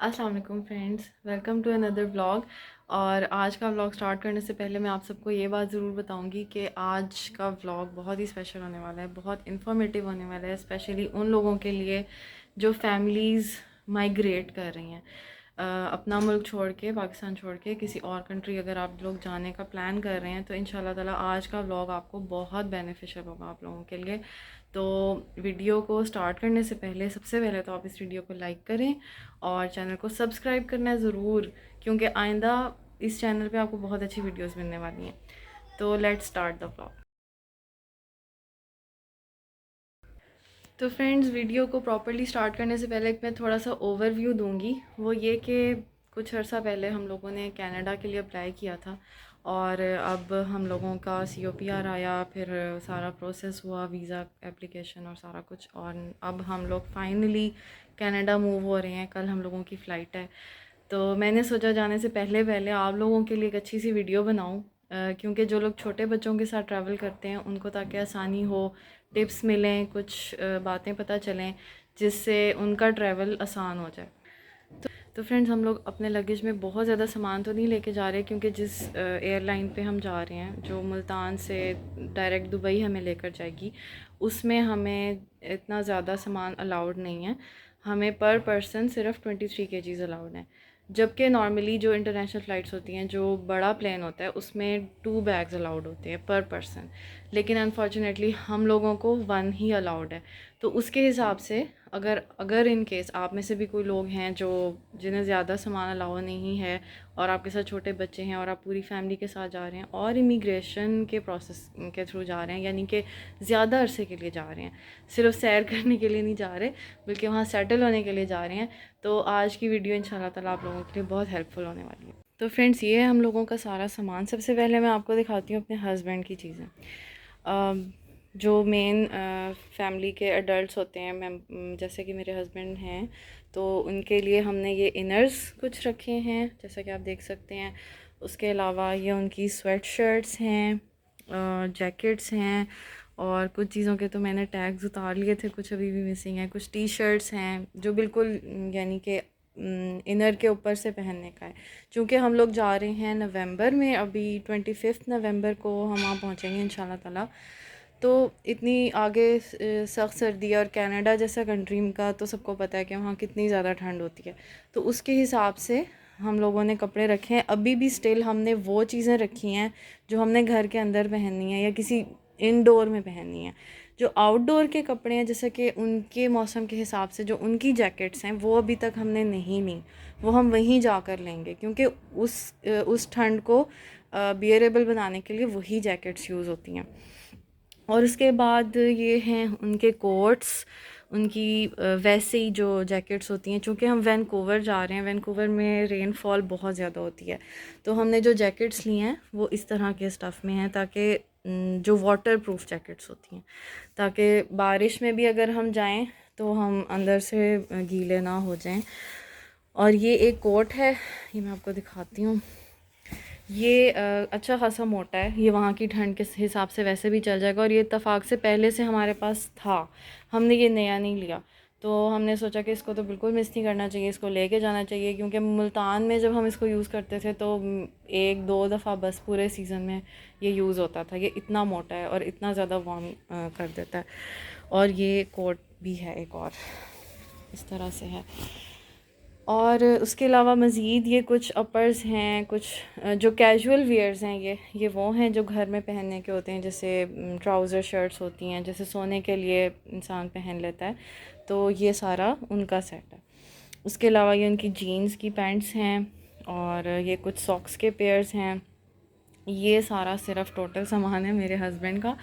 अस्सलाम वालेकुम friends, welcome to another vlog. और आज का व्लॉग स्टार्ट करने से पहले मैं आप सबको ये बात ज़रूर बताऊंगी कि आज का व्लॉग बहुत ही स्पेशल होने वाला है, बहुत इन्फॉर्मेटिव होने वाला है, स्पेशली उन लोगों के लिए जो फैमिलीज़ माइग्रेट कर रही हैं अपना मुल्क छोड़ के, पाकिस्तान छोड़ के किसी और कंट्री अगर आप लोग जाने का प्लान कर रहे हैं तो इंशाल्लाह ताला आज का व्लॉग आपको बहुत बेनिफिशियल होगा आप लोगों के लिए। तो वीडियो को स्टार्ट करने से पहले सबसे पहले तो आप इस वीडियो को लाइक करें और चैनल को सब्सक्राइब करना ज़रूर, क्योंकि आइंदा इस चैनल पे आपको बहुत अच्छी वीडियोस मिलने वाली हैं। तो लेट्स स्टार्ट द व्लॉग। तो फ्रेंड्स, वीडियो को प्रॉपरली स्टार्ट करने से पहले मैं थोड़ा सा ओवरव्यू दूंगी। वो ये कि कुछ अर्सा पहले हम लोगों ने कनाडा के लिए अप्लाई किया था और अब हम लोगों का COPR आया, फिर सारा प्रोसेस हुआ, वीज़ा एप्लीकेशन और सारा कुछ, और अब हम लोग फाइनली कनाडा मूव हो रहे हैं। कल हम लोगों की फ़्लाइट है। तो मैंने सोचा जाने से पहले पहले आप लोगों के लिए एक अच्छी सी वीडियो बनाऊं, क्योंकि जो लोग छोटे बच्चों के साथ ट्रैवल करते हैं उनको ताकि आसानी हो, टिप्स मिलें, कुछ बातें पता चलें जिससे उनका ट्रैवल आसान हो जाए। तो फ्रेंड्स, हम लोग अपने लगेज में बहुत ज़्यादा सामान तो नहीं लेके जा रहे, क्योंकि जिस एयरलाइन पे हम जा रहे हैं, जो मुल्तान से डायरेक्ट दुबई हमें लेकर जाएगी, उसमें हमें इतना ज़्यादा सामान अलाउड नहीं है। हमें पर पर्सन सिर्फ 23 kgs अलाउड है, जबकि नॉर्मली जो इंटरनेशनल फ़्लाइट्स होती हैं, जो बड़ा प्लेन होता है, उसमें 2 बैग्स अलाउड होते हैं पर पर्सन। लेकिन अनफॉर्चुनेटली हम लोगों को 1 ही अलाउड है। तो उसके हिसाब से अगर अगर इन केस आप में से भी कोई लोग हैं जो जिन्हें ज़्यादा सामान अलाउ नहीं है और आपके साथ छोटे बच्चे हैं और आप पूरी फैमिली के साथ जा रहे हैं और इमिग्रेशन के प्रोसेस के थ्रू जा रहे हैं, यानी कि ज़्यादा अरसे के लिए जा रहे हैं, सिर्फ सैर करने के लिए नहीं जा रहे बल्कि वहाँ सेटल होने के लिए जा रहे हैं, तो आज की वीडियो इंशाल्लाह ताला आप लोगों के लिए बहुत हेल्पफुल होने वाली है। तो फ्रेंड्स, ये है हम लोगों का सारा सामान। सबसे पहले मैं आपको दिखाती हूँ अपने हस्बैंड की चीज़ें। जो मेन फैमिली के एडल्ट्स होते हैं, मैं जैसे कि मेरे हस्बैंड हैं, तो उनके लिए हमने ये इनर्स कुछ रखे हैं, जैसा कि आप देख सकते हैं। उसके अलावा ये उनकी स्वेट शर्ट्स हैं, जैकेट्स हैं, और कुछ चीज़ों के तो मैंने टैग्स उतार लिए थे, कुछ अभी भी मिसिंग हैं। कुछ टी शर्ट्स हैं जो बिल्कुल यानी कि इनर के ऊपर से पहनने का है, क्योंकि हम लोग जा रहे हैं नवंबर में, अभी 25 नवंबर को हम वहाँ पहुँचेंगे इंशाल्लाह ताला। तो इतनी आगे सख्त सर्दी है, और कनाडा जैसा कंट्री का तो सबको पता है कि वहाँ कितनी ज़्यादा ठंड होती है। तो उसके हिसाब से हम लोगों ने कपड़े रखे हैं। अभी भी स्टिल हमने वो चीज़ें रखी हैं जो हमने घर के अंदर पहननी है या किसी इनडोर में पहननी है। जो आउटडोर के कपड़े हैं, जैसे कि उनके मौसम के हिसाब से जो उनकी जैकेट्स हैं, वो अभी तक हमने नहीं ली। वो हम वहीं जाकर लेंगे, क्योंकि उस ठंड को बियरेबल बनाने के लिए वही जैकेट्स यूज़ होती हैं। और उसके बाद ये हैं उनके कोट्स, उनकी वैसे ही जो जैकेट्स होती हैं। चूँकि हम वैंकूवर जा रहे हैं, वैंकूवर में रेनफॉल बहुत ज़्यादा होती है, तो हमने जो जैकेट्स लिए हैं वो इस तरह के स्टफ़ में हैं, ताकि जो वाटर प्रूफ जैकेट्स होती हैं, ताकि बारिश में भी अगर हम जाएं तो हम अंदर से गीले ना हो जाएं। और ये एक कोट है, ये मैं आपको दिखाती हूँ। ये अच्छा खासा मोटा है, ये वहाँ की ठंड के हिसाब से वैसे भी चल जाएगा, और ये इत्तेफाक से पहले से हमारे पास था, हमने ये नया नहीं लिया। तो हमने सोचा कि इसको तो बिल्कुल मिस नहीं करना चाहिए, इसको लेके जाना चाहिए, क्योंकि मुल्तान में जब हम इसको यूज़ करते थे तो एक दो दफ़ा बस पूरे सीज़न में ये यूज़ होता था। ये इतना मोटा है और इतना ज़्यादा वार्म कर देता है। और ये कोट भी है एक, और इस तरह से है। और उसके अलावा मज़ीद ये कुछ अपर्स हैं, कुछ जो कैजुअल वियर्स हैं, ये वो हैं जो घर में पहनने के होते हैं, जैसे ट्राउज़र शर्ट्स होती हैं, जैसे सोने के लिए इंसान पहन लेता है, तो ये सारा उनका सेट है। उसके अलावा ये उनकी जीन्स की पैंट्स हैं, और ये कुछ सॉक्स के पेयर्स हैं। ये सारा सिर्फ टोटल सामान है मेरे हस्बैंड का,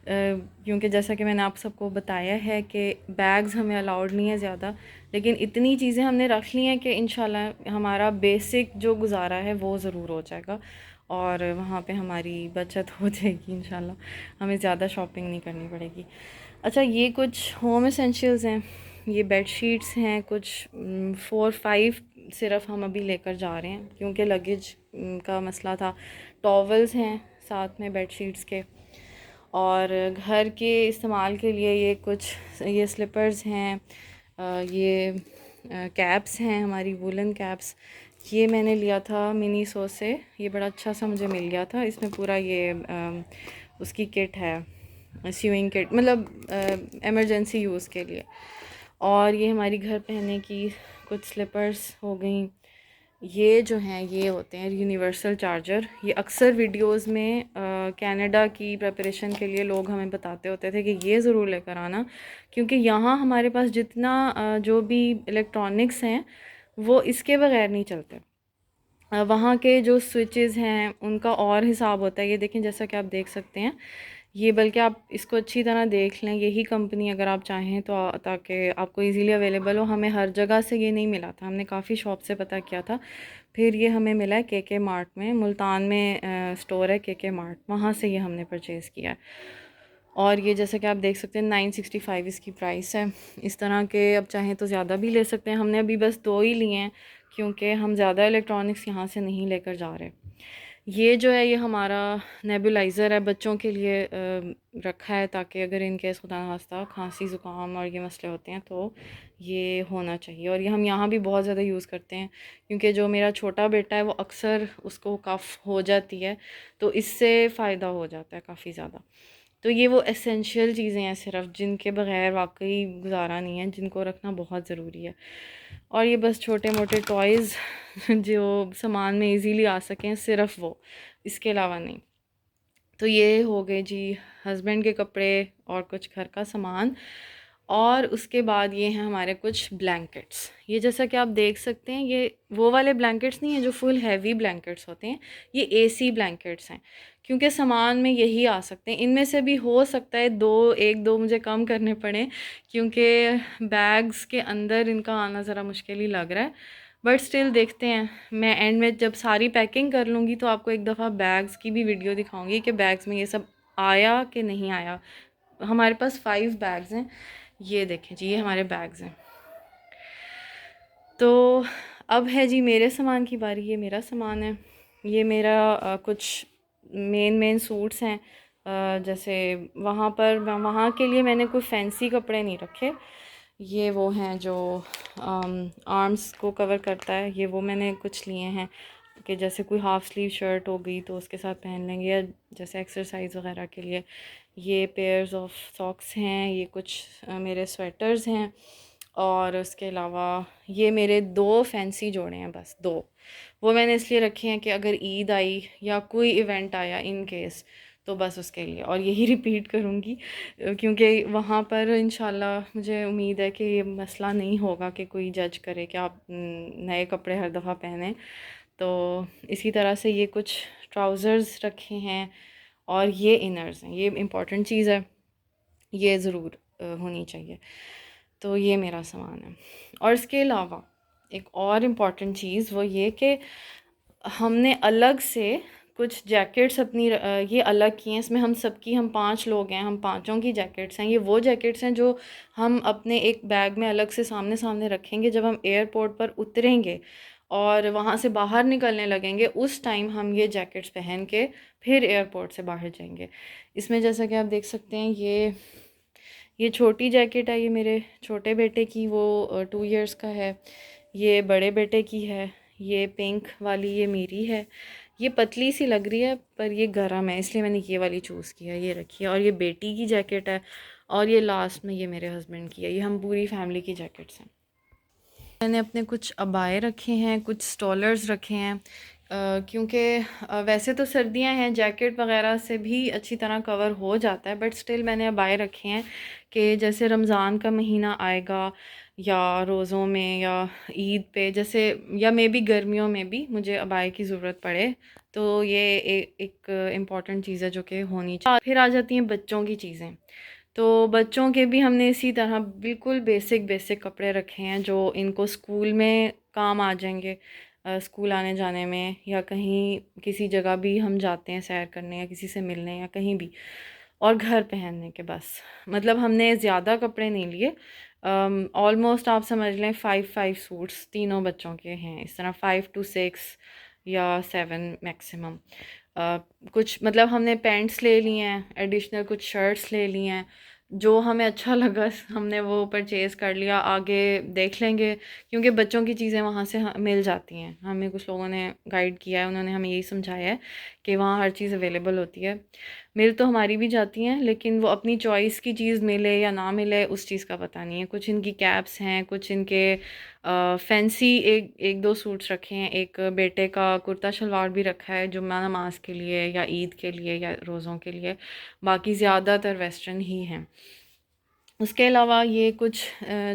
क्योंकि जैसा कि मैंने आप सबको बताया है कि बैग्स हमें अलाउड नहीं है ज़्यादा, लेकिन इतनी चीज़ें हमने रख ली हैं कि इंशाल्लाह हमारा बेसिक जो गुजारा है वो ज़रूर हो जाएगा, और वहाँ पे हमारी बचत हो जाएगी इंशाल्लाह, हमें ज़्यादा शॉपिंग नहीं करनी पड़ेगी। अच्छा, ये कुछ होम एसेंशियल्स हैं, ये बेड शीट्स हैं, कुछ 4-5 सिर्फ हम अभी लेकर जा रहे हैं क्योंकि लगेज का मसला था। टॉवल्स हैं साथ में बेड शीट्स के, और घर के इस्तेमाल के लिए ये कुछ ये स्लीपर्स हैं, ये कैप्स हैं हमारी वुलन कैप्स। ये मैंने लिया था मिनीसो से, ये बड़ा अच्छा सा मुझे मिल गया था। इसमें पूरा ये उसकी किट है, स्यूइंग किट, मतलब इमरजेंसी यूज़ के लिए। और ये हमारी घर पहनने की कुछ स्लीपर्स हो गई। ये जो हैं ये होते हैं यूनिवर्सल चार्जर। ये अक्सर वीडियोस में कनाडा की प्रिपरेशन के लिए लोग हमें बताते होते थे कि ये ज़रूर लेकर आना, क्योंकि यहाँ हमारे पास जितना जो भी इलेक्ट्रॉनिक्स हैं वो इसके बगैर नहीं चलते। वहाँ के जो स्विचेस हैं उनका और हिसाब होता है। ये देखें, जैसा कि आप देख सकते हैं ये, बल्कि आप इसको अच्छी तरह देख लें, यही कंपनी अगर आप चाहें तो, ताकि आपको इजीली अवेलेबल हो। हमें हर जगह से ये नहीं मिला था, हमने काफ़ी शॉप से पता किया था, फिर ये हमें मिला है के मार्ट में। मुल्तान में स्टोर है के मार्ट, वहाँ से ये हमने परचेज़ किया है। और ये जैसा कि आप देख सकते हैं 965 इसकी प्राइस है। इस तरह के अब चाहें तो ज़्यादा भी ले सकते हैं। हमने अभी बस 2 ही लिए हैं क्योंकि हम ज़्यादा इलेक्ट्रॉनिक्स यहाँ से नहीं लेकर जा रहे। ये जो है ये हमारा नेबुलाइज़र है, बच्चों के लिए रखा है ताकि अगर इनके खुदा न खास्ता खांसी ज़ुकाम और ये मसले होते हैं तो ये होना चाहिए। और ये हम यहाँ भी बहुत ज़्यादा यूज़ करते हैं क्योंकि जो मेरा छोटा बेटा है वो अक्सर उसको कफ़ हो जाती है, तो इससे फ़ायदा हो जाता है काफ़ी ज़्यादा। तो ये वो एसेंशियल चीज़ें हैं सिर्फ, जिनके बग़ैर वाकई गुजारा नहीं है, जिनको रखना बहुत ज़रूरी है। और ये बस छोटे मोटे टॉयज़ जो सामान में इजीली आ सकें, सिर्फ वो, इसके अलावा नहीं। तो ये हो गए जी हस्बैंड के कपड़े और कुछ घर का सामान। और उसके बाद ये हैं हमारे कुछ ब्लैंकेट्स। ये जैसा कि आप देख सकते हैं ये वो वाले ब्लैंकेट्स नहीं हैं जो फुल हैवी ब्लैंकेट्स होते हैं, ये एसी ब्लैंकेट्स हैं, क्योंकि सामान में यही आ सकते हैं। इनमें से भी हो सकता है एक दो मुझे कम करने पड़े, क्योंकि बैग्स के अंदर इनका आना ज़रा मुश्किल ही लग रहा है, बट स्टिल देखते हैं। मैं एंड में जब सारी पैकिंग कर लूँगी तो आपको एक दफ़ा बैग्स की भी वीडियो दिखाऊंगी कि बैग्स में ये सब आया कि नहीं आया। हमारे पास 5 बैग्स हैं, ये देखें जी, ये हमारे बैग्स हैं। तो अब है जी मेरे सामान की बारी। ये मेरा सामान है, ये मेरा कुछ मेन सूट्स हैं। जैसे वहाँ के लिए मैंने कोई फैंसी कपड़े नहीं रखे। ये वो हैं जो आर्म्स को कवर करता है, ये वो मैंने कुछ लिए हैं कि जैसे कोई हाफ़ स्लीव शर्ट हो गई तो उसके साथ पहन लेंगे, या जैसे एक्सरसाइज वगैरह के लिए। ये पेयर्स ऑफ सॉक्स हैं, ये कुछ मेरे स्वेटर्स हैं। और उसके अलावा ये मेरे 2 फैंसी जोड़े हैं, बस 2। वो मैंने इसलिए रखे हैं कि अगर ईद आई या कोई इवेंट आया इन केस, तो बस उसके लिए। और यही रिपीट करूँगी क्योंकि वहाँ पर इंशाल्लाह मुझे उम्मीद है कि ये मसला नहीं होगा कि कोई जज करे कि आप नए कपड़े हर दफ़ा पहने। तो इसी तरह से ये कुछ ट्राउज़र्स रखे हैं और ये इनर्स हैं। ये इम्पॉर्टेंट चीज़ है, ये ज़रूर होनी चाहिए। तो ये मेरा सामान है। और इसके अलावा एक और इम्पॉर्टेंट चीज़ वो ये कि हमने अलग से कुछ जैकेट्स अपनी ये अलग की हैं। इसमें हम 5 लोग हैं, हम पाँचों की जैकेट्स हैं। ये वो जैकेट्स हैं जो हम अपने एक बैग में अलग से सामने सामने रखेंगे। जब हम एयरपोर्ट पर उतरेंगे और वहाँ से बाहर निकलने लगेंगे, उस टाइम हम ये जैकेट्स पहन के फिर एयरपोर्ट से बाहर जाएंगे। इसमें जैसा कि आप देख सकते हैं ये छोटी जैकेट है, ये मेरे छोटे बेटे की, वो 2 इयर्स का है। ये बड़े बेटे की है, ये पिंक वाली ये मेरी है। ये पतली सी लग रही है पर ये गर्म है, इसलिए मैंने ये वाली चूज़ किया, ये रखी है। और ये बेटी की जैकेट है, और ये लास्ट में ये मेरे हस्बैंड की है। ये हम पूरी फैमिली की जैकेट्स हैं। मैंने अपने कुछ अबाए रखे हैं, कुछ स्टॉलर्स रखे हैं, क्योंकि वैसे तो सर्दियां हैं, जैकेट वगैरह से भी अच्छी तरह कवर हो जाता है, बट स्टिल मैंने अबाए रखे हैं कि जैसे रमज़ान का महीना आएगा या रोज़ों में या ईद पे जैसे, या मे बी गर्मियों में भी मुझे अबाए की ज़रूरत पड़े, तो ये एक इम्पॉर्टेंट चीज़ है जो कि होनी चाहिए। फिर आ जाती हैं बच्चों की चीज़ें। तो बच्चों के भी हमने इसी तरह बिल्कुल बेसिक कपड़े रखे हैं जो इनको स्कूल में काम आ जाएंगे, स्कूल आने जाने में, या कहीं किसी जगह भी हम जाते हैं सैर करने या किसी से मिलने या कहीं भी, और घर पहनने के। बस मतलब हमने ज़्यादा कपड़े नहीं लिए। ऑलमोस्ट आप समझ लें 5 सूट्स तीनों बच्चों के हैं, इस तरह 5 to 6 या 7 मैक्सिमम। कुछ मतलब हमने पैंट्स ले लिए हैं एडिशनल, कुछ शर्ट्स ले लिए हैं, जो हमें अच्छा लगा हमने वो परचेज़ कर लिया, आगे देख लेंगे, क्योंकि बच्चों की चीज़ें वहाँ से मिल जाती हैं। हमें कुछ लोगों ने गाइड किया है, उन्होंने हमें यही समझाया है कि वहाँ हर चीज़ अवेलेबल होती है। मिल तो हमारी भी जाती हैं, लेकिन वो अपनी चॉइस की चीज़ मिले या ना मिले उस चीज़ का पता नहीं है। कुछ इनकी कैप्स हैं, कुछ इनके फैंसी एक एक दो सूट्स रखे हैं, एक बेटे का कुर्ता शलवार भी रखा है जुम्मा नमाज के लिए या ईद के लिए या रोज़ों के लिए। बाकी ज़्यादातर वेस्टर्न ही हैं। उसके अलावा ये कुछ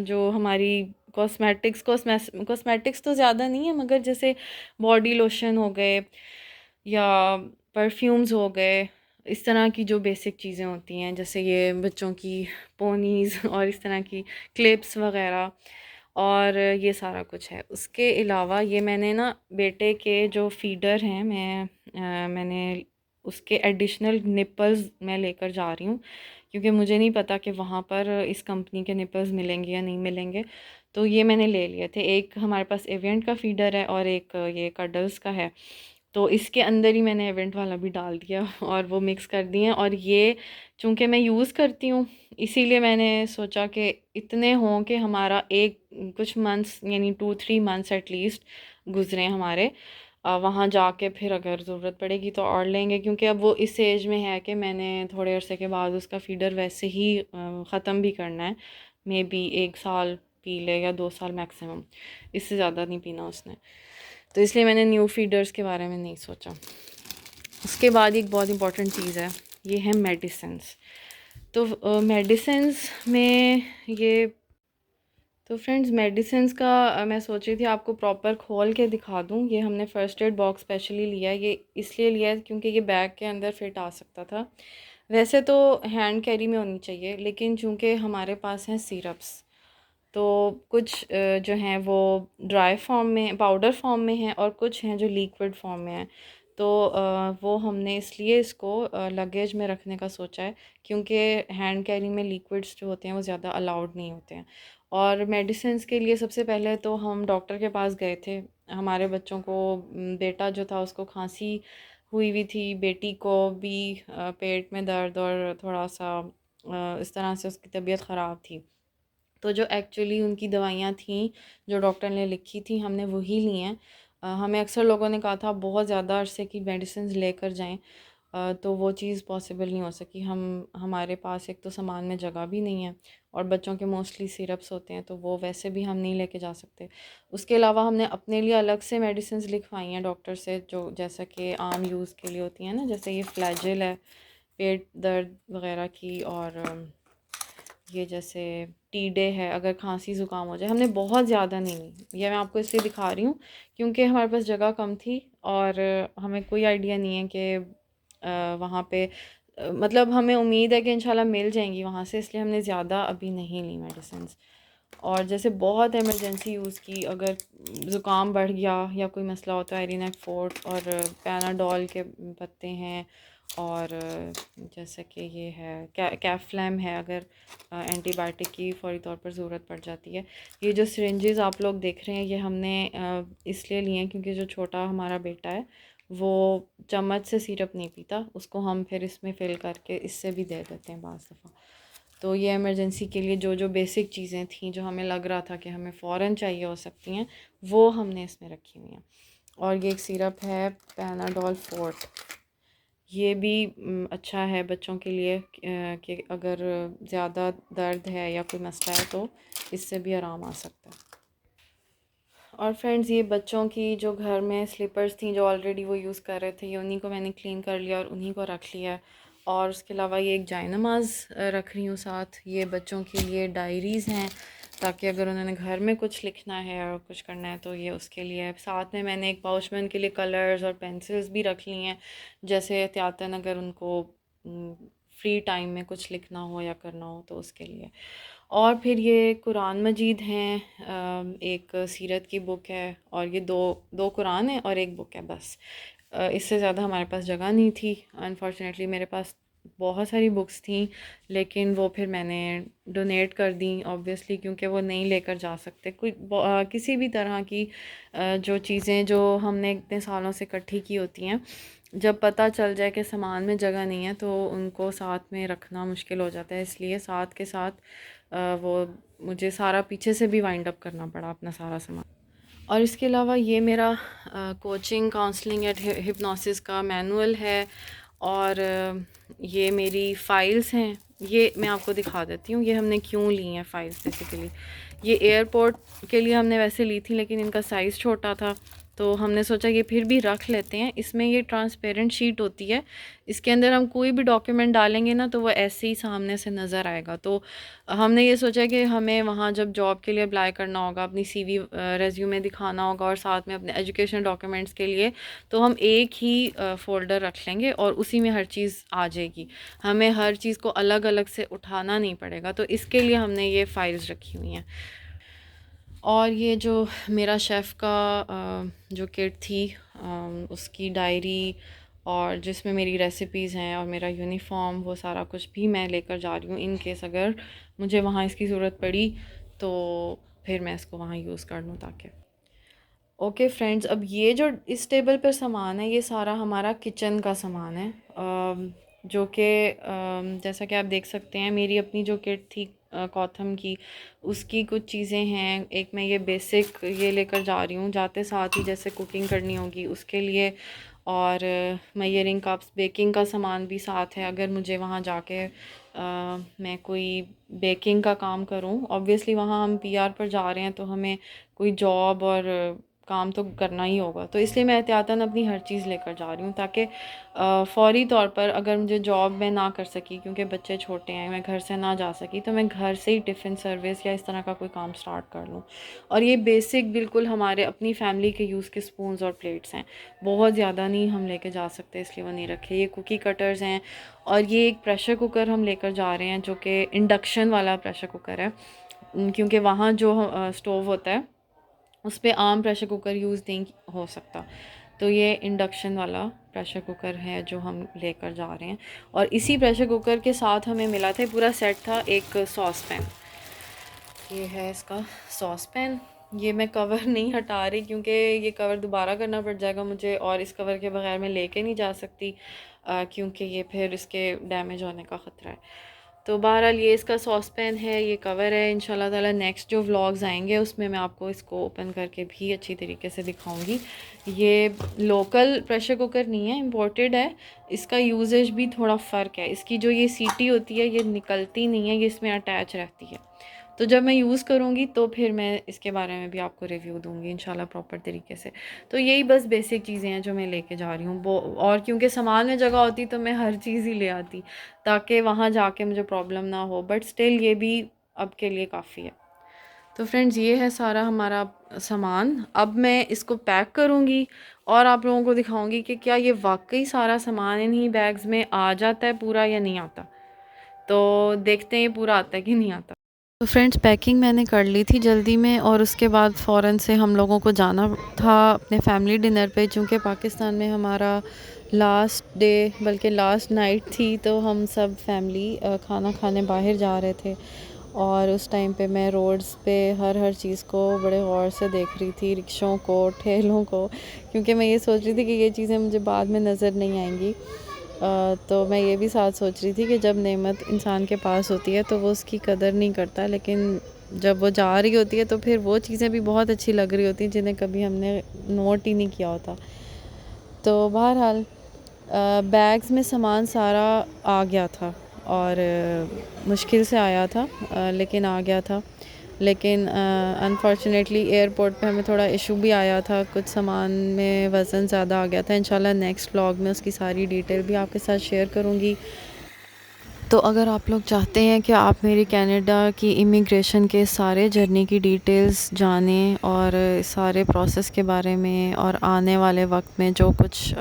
जो हमारी कॉस्मेटिक्स तो ज़्यादा नहीं है, मगर जैसे बॉडी लोशन हो गए या परफ्यूम्स हो गए, इस तरह की जो बेसिक चीज़ें होती हैं, जैसे ये बच्चों की पोनीज़ और इस तरह की क्लिप्स वग़ैरह, और ये सारा कुछ है। उसके अलावा ये मैंने ना बेटे के जो फ़ीडर हैं, मैंने उसके एडिशनल निप्पल्स मैं लेकर जा रही हूँ, क्योंकि मुझे नहीं पता कि वहाँ पर इस कंपनी के निप्पल्स मिलेंगे या नहीं मिलेंगे। तो ये मैंने ले लिए थे। एक हमारे पास एविएंट का फ़ीडर है और एक ये कडल्स का है। तो इसके अंदर ही मैंने इवेंट वाला भी डाल दिया और वो मिक्स कर दिए हैं। और ये चूँकि मैं यूज़ करती हूँ, इसीलिए मैंने सोचा कि इतने हों कि हमारा एक कुछ मंथ्स यानी 2-3 मंथ्स एटलीस्ट गुज़रें हमारे। वहाँ जाके फिर अगर ज़रूरत पड़ेगी तो और लेंगे, क्योंकि अब वो इस एज में है कि मैंने थोड़े अरसे के बाद उसका फ़ीडर वैसे ही ख़त्म भी करना है। मे बी 1 साल पी ले या 2 साल मैक्सिमम, इससे ज़्यादा नहीं पीना उसने। तो इसलिए मैंने न्यू फीडर्स के बारे में नहीं सोचा। उसके बाद एक बहुत इंपॉर्टेंट चीज़ है, ये है मेडिसिन्स। तो मेडिसिन्स में ये तो फ्रेंड्स मेडिसिन्स का मैं सोच रही थी आपको प्रॉपर खोल के दिखा दूँ। ये हमने फ़र्स्ट एड बॉक्स स्पेशली लिया है, ये इसलिए लिया है क्योंकि ये बैग के अंदर फ़िट आ सकता था। वैसे तो हैंड कैरी में होनी चाहिए, लेकिन चूँकि हमारे पास हैं सिरप्स, तो कुछ जो हैं वो ड्राई फॉर्म में, पाउडर फॉर्म में हैं, और कुछ हैं जो लिक्विड फॉर्म में हैं। तो वो हमने इसलिए इसको लगेज में रखने का सोचा है, क्योंकि हैंड कैरी में लिक्विड्स जो होते हैं वो ज़्यादा अलाउड नहीं होते हैं। और मेडिसिन्स के लिए सबसे पहले तो हम डॉक्टर के पास गए थे। हमारे बच्चों को बेटा जो था उसको खांसी हुई हुई थी, बेटी को भी पेट में दर्द और थोड़ा सा इस तरह से उसकी तबीयत ख़राब थी। तो जो एक्चुअली उनकी दवाइयाँ थीं जो डॉक्टर ने लिखी थी, हमने वही ली हैं। हमें अक्सर लोगों ने कहा था बहुत ज़्यादा अरसे की मेडिसिन लेकर जाएं, तो वो चीज़ पॉसिबल नहीं हो सकी। हमारे पास एक तो सामान में जगह भी नहीं है, और बच्चों के मोस्टली सिरप्स होते हैं, तो वो वैसे भी हम नहीं लेके जा सकते। उसके अलावा हमने अपने लिए अलग से मेडिसिन लिखवाई हैं डॉक्टर से, जो जैसा कि आम यूज़ के लिए होती हैं ना, जैसे ये फ्लैजिल है पेट दर्द वगैरह की, और ये जैसे टीडे है अगर खांसी ज़ुकाम हो जाए। हमने बहुत ज़्यादा नहीं ली, ये मैं आपको इसलिए दिखा रही हूँ क्योंकि हमारे पास जगह कम थी, और हमें कोई आइडिया नहीं है कि वहाँ पे मतलब हमें उम्मीद है कि इंशाल्लाह मिल जाएंगी वहाँ से, इसलिए हमने ज़्यादा अभी नहीं ली मेडिसिन्स। और जैसे बहुत इमरजेंसी यूज़ की, अगर ज़ुकाम बढ़ गया या कोई मसला होता है, एरिनेक फोर्ट और पैनाडोल के पत्ते हैं, और जैसे कि ये है कैफ्लैम है, अगर एंटीबायोटिक की फ़ौरी तौर पर ज़रूरत पड़ जाती है। ये जो सिरिंजेस आप लोग देख रहे हैं, ये हमने इसलिए लिए हैं क्योंकि जो छोटा हमारा बेटा है वो चम्मच से सिरप नहीं पीता, उसको हम फिर इसमें फ़िल करके इससे भी दे देते हैं बाज़ दफ़ा। तो ये इमरजेंसी के लिए जो जो बेसिक चीज़ें थी जो हमें लग रहा था कि हमें फ़ौरन चाहिए हो सकती हैं, वो हमने इसमें रखी हुई हैं। और ये एक सिरप है पैनाडोल फोर्ट, ये भी अच्छा है बच्चों के लिए कि अगर ज़्यादा दर्द है या कोई मसला है तो इससे भी आराम आ सकता है। और फ्रेंड्स ये बच्चों की जो घर में स्लीपर्स थी जो ऑलरेडी वो यूज़ कर रहे थे, ये उन्हीं को मैंने क्लीन कर लिया और उन्हीं को रख लिया है। और उसके अलावा ये एक जायनमाज़ रख रही हूँ साथ। ये बच्चों के लिए डायरीज़ हैं, ताकि अगर उन्होंने घर में कुछ लिखना है और कुछ करना है तो ये उसके लिए। साथ में मैंने एक पाउच में उनके लिए कलर्स और पेंसिल्स भी रख ली हैं, जैसे एहतियातन अगर उनको फ्री टाइम में कुछ लिखना हो या करना हो तो उसके लिए। और फिर ये कुरान मजीद हैं, एक सीरत की बुक है, और ये दो दो कुरान है और एक बुक है बस। इससे ज़्यादा हमारे पास जगह नहीं थी अनफॉर्चुनेटली। मेरे पास बहुत सारी बुक्स थी, लेकिन वो फिर मैंने डोनेट कर दी ऑब्वियसली, क्योंकि वो नहीं लेकर जा सकते। किसी भी तरह की जो चीज़ें जो हमने इतने सालों से इकट्ठी की होती हैं, जब पता चल जाए कि सामान में जगह नहीं है तो उनको साथ में रखना मुश्किल हो जाता है, इसलिए साथ के साथ वो मुझे सारा पीछे से भी वाइंड अप करना पड़ा अपना सारा सामान। और इसके अलावा ये मेरा कोचिंग काउंसलिंग एट हिप्नोसिस का मैनुअल है, और ये मेरी फ़ाइल्स हैं। ये मैं आपको दिखा देती हूँ, ये हमने क्यों ली हैं फ़ाइल्स। बेसिकली ये एयरपोर्ट के लिए हमने वैसे ली थी, लेकिन इनका साइज़ छोटा था तो हमने सोचा ये फिर भी रख लेते हैं। इसमें ये ट्रांसपेरेंट शीट होती है, इसके अंदर हम कोई भी डॉक्यूमेंट डालेंगे ना तो वो ऐसे ही सामने से नज़र आएगा। तो हमने ये सोचा कि हमें वहाँ जब जॉब के लिए अप्लाई करना होगा, अपनी सीवी रेज्यूमे दिखाना होगा और साथ में अपने एजुकेशन डॉक्यूमेंट्स के लिए, तो हम एक ही फ़ोल्डर रख लेंगे और उसी में हर चीज़ आ जाएगी। हमें हर चीज़ को अलग अलग से उठाना नहीं पड़ेगा, तो इसके लिए हमने ये फ़ाइल्स रखी हुई हैं। और ये जो मेरा शेफ़ का जो किट थी, उसकी डायरी, और जिसमें मेरी रेसिपीज़ हैं और मेरा यूनिफ़ॉर्म, वो सारा कुछ भी मैं लेकर जा रही हूँ इन केस अगर मुझे वहाँ इसकी ज़रूरत पड़ी तो फिर मैं इसको वहाँ यूज़ कर लूँ ताकि। ओके फ्रेंड्स, अब ये जो इस टेबल पर सामान है ये सारा हमारा किचन का सामान है, जो कि जैसा कि आप देख सकते हैं मेरी अपनी जो किट थी कॉथम की, उसकी कुछ चीज़ें हैं। एक मैं ये बेसिक ये लेकर जा रही हूँ जाते साथ ही, जैसे कुकिंग करनी होगी उसके लिए। और मेजरिंग कप्स, बेकिंग का सामान भी साथ है अगर मुझे वहाँ जाके मैं कोई बेकिंग का काम करूँ। ऑब्वियसली वहाँ हम पीआर पर जा रहे हैं तो हमें कोई जॉब और काम तो करना ही होगा, तो इसलिए मैं एहतियातन अपनी हर चीज़ लेकर जा रही हूँ ताकि फ़ौरी तौर पर अगर मुझे जॉब में ना कर सकी क्योंकि बच्चे छोटे हैं, मैं घर से ना जा सकी, तो मैं घर से ही टिफ़िन सर्विस या इस तरह का कोई काम स्टार्ट कर लूँ। और ये बेसिक बिल्कुल हमारे अपनी फैमिली के यूज़ के स्पून्स और प्लेट्स हैं, बहुत ज़्यादा नहीं हम लेके जा सकते इसलिए वो नहीं रखे। ये कुकी कटर्स हैं, और ये एक प्रेशर कुकर हम लेकर जा रहे हैं जो कि इंडक्शन वाला प्रेशर कुकर है, क्योंकि वहाँ जो स्टोव होता है उस पर आम प्रेशर कुकर यूज़ नहीं हो सकता, तो ये इंडक्शन वाला प्रेशर कुकर है जो हम लेकर जा रहे हैं। और इसी प्रेशर कुकर के साथ हमें मिला था, पूरा सेट था, एक सॉस पैन। ये है इसका सॉस पैन। ये मैं कवर नहीं हटा रही क्योंकि ये कवर दोबारा करना पड़ जाएगा मुझे, और इस कवर के बगैर मैं लेके नहीं जा सकती क्योंकि ये फिर इसके डैमेज होने का ख़तरा है। तो बहरहाल ये इसका सॉस पैन है, ये कवर है। इंशाल्लाह ताला नेक्स्ट जो व्लॉग्स आएंगे उसमें मैं आपको इसको ओपन करके भी अच्छी तरीके से दिखाऊंगी। ये लोकल प्रेशर कुकर नहीं है, इम्पोर्टेड है। इसका यूजेज भी थोड़ा फ़र्क है, इसकी जो ये सीटी होती है ये निकलती नहीं है, ये इसमें अटैच रहती है। तो जब मैं यूज़ करूँगी तो फिर मैं इसके बारे में भी आपको रिव्यू दूँगी इंशाल्लाह प्रॉपर तरीके से। तो यही बस बेसिक चीज़ें हैं जो मैं लेके जा रही हूँ। और क्योंकि सामान में जगह होती तो मैं हर चीज़ ही ले आती ताकि वहाँ जाके मुझे प्रॉब्लम ना हो, बट स्टिल ये भी अब के लिए काफ़ी है। तो फ्रेंड्स ये है सारा हमारा सामान। अब मैं इसको पैक करूँगी और आप लोगों को दिखाऊँगी कि क्या ये वाकई सारा सामान इन्हीं बैग्स में आ जाता है पूरा या नहीं आता। तो देखते हैं ये पूरा आता है कि नहीं आता। तो फ्रेंड्स पैकिंग मैंने कर ली थी जल्दी में, और उसके बाद फ़ौरन से हम लोगों को जाना था अपने फैमिली डिनर पे, चूँकि पाकिस्तान में हमारा लास्ट डे बल्कि लास्ट नाइट थी, तो हम सब फैमिली खाना खाने बाहर जा रहे थे। और उस टाइम पे मैं रोड्स पे हर चीज़ को बड़े गौर से देख रही थी, रिक्शों को, ठेलों को, क्योंकि मैं ये सोच रही थी कि ये चीज़ें मुझे बाद में नज़र नहीं आएंगी। तो मैं ये भी साथ सोच रही थी कि जब नेमत इंसान के पास होती है तो वो उसकी कदर नहीं करता, लेकिन जब वो जा रही होती है तो फिर वो चीज़ें भी बहुत अच्छी लग रही होती हैं जिन्हें कभी हमने नोट ही नहीं किया होता। तो बहरहाल बैग्स में सामान सारा आ गया था, और मुश्किल से आया था, लेकिन आ गया था। लेकिन अनफॉर्चुनेटली एयरपोर्ट पे हमें थोड़ा इशू भी आया था, कुछ सामान में वज़न ज़्यादा आ गया था। इंशाल्लाह नेक्स्ट व्लॉग में उसकी सारी डिटेल भी आपके साथ शेयर करूँगी। तो अगर आप लोग चाहते हैं कि आप मेरी कनाडा की इमिग्रेशन के सारे जर्नी की डिटेल्स जानें और सारे प्रोसेस के बारे में, और आने वाले वक्त में जो कुछ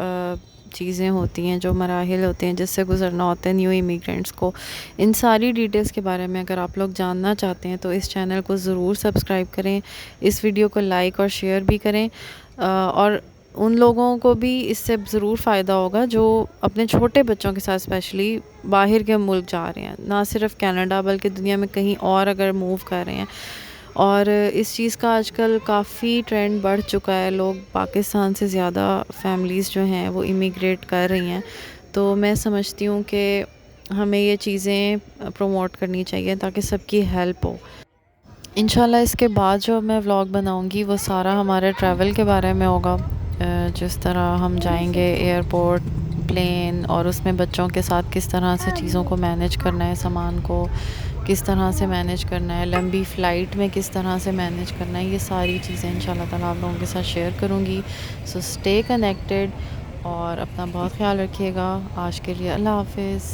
चीज़ें होती हैं, जो मराहिल होते हैं जिससे गुज़रना होता है न्यू इमिग्रेंट्स को, इन सारी डिटेल्स के बारे में अगर आप लोग जानना चाहते हैं तो इस चैनल को ज़रूर सब्सक्राइब करें, इस वीडियो को लाइक और शेयर भी करें। और उन लोगों को भी इससे ज़रूर फ़ायदा होगा जो अपने छोटे बच्चों के साथ स्पेशली बाहर के मुल्क जा रहे हैं, ना सिर्फ कनाडा बल्कि दुनिया में कहीं और अगर मूव कर रहे हैं। और इस चीज़ का आजकल काफ़ी ट्रेंड बढ़ चुका है। लोग पाकिस्तान से ज़्यादा फैमिलीज़ जो हैं वो इमिग्रेट कर रही हैं। तो मैं समझती हूँ कि हमें ये चीज़ें प्रमोट करनी चाहिए ताकि सबकी हेल्प हो। इंशाल्लाह इसके बाद जो मैं व्लॉग बनाऊंगी वो सारा हमारे ट्रैवल के बारे में होगा। जिस तरह हम जाएंगे एयरपोर्ट, प्लेन, और उसमें बच्चों के साथ किस तरह से चीज़ों को मैनेज करना है, सामान को किस तरह से मैनेज करना है, लंबी फ़्लाइट में किस तरह से मैनेज करना है, ये सारी चीज़ें इंशाल्लाह ताला आप लोगों के साथ शेयर करूँगी। सो स्टे कनेक्टेड और अपना बहुत ख्याल रखिएगा। आज के लिए अल्लाह हाफ़िज़।